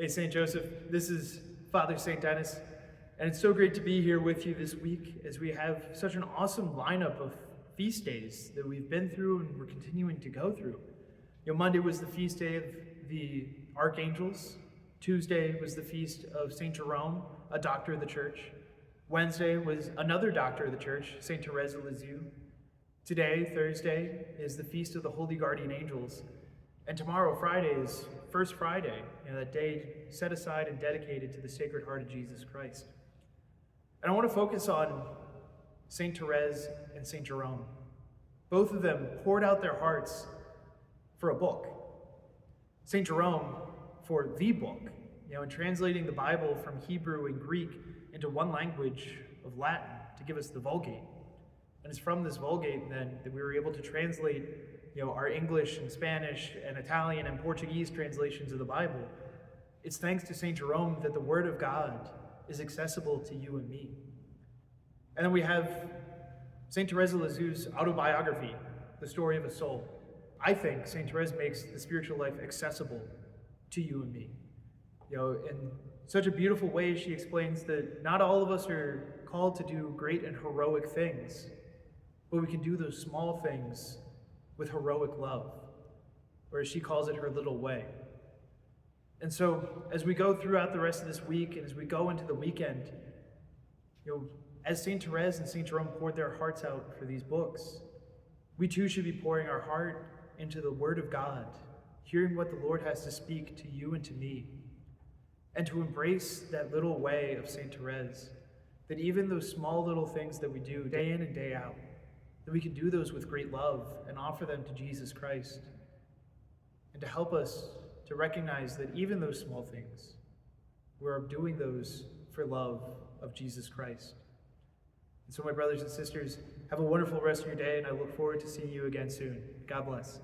Hey, St. Joseph, this is Father St.Denis, and it's so great to be here with you this week as we have such an awesome lineup of feast days that we've been through and we're continuing to go through. Monday was the feast day of the archangels. Tuesday was the feast of St. Jerome, a doctor of the church. Wednesday was another doctor of the church, St. Therese of Lisieux. Today, Thursday, is the feast of the Holy Guardian Angels. And tomorrow, Friday, is First Friday, that day set aside and dedicated to the Sacred Heart of Jesus Christ. And I want to focus on St. Therese and St. Jerome. Both of them poured out their hearts for a book. St. Jerome for the book, in translating the Bible from Hebrew and Greek into one language of Latin to give us the Vulgate. And it's from this Vulgate then that we were able to translate our English and Spanish and Italian and Portuguese translations of the Bible. It's thanks to St. Jerome that the Word of God is accessible to you and me. And then we have St. Therese of Lisieux's autobiography, The Story of a Soul. I think St. Therese makes the spiritual life accessible to you and me. In such a beautiful way, she explains that not all of us are called to do great and heroic things, but we can do those small things with heroic love, or as she calls it, her little way. And so as we go throughout the rest of this week and as we go into the weekend, as St. Therese and St. Jerome poured their hearts out for these books, we too should be pouring our heart into the Word of God, hearing what the Lord has to speak to you and to me, and to embrace that little way of St. Therese, that even those small little things that we do day in and day out, that we can do those with great love and offer them to Jesus Christ, and to help us to recognize that even those small things, we're doing those for love of Jesus Christ. And so my brothers and sisters, have a wonderful rest of your day, and I look forward to seeing you again soon. God bless.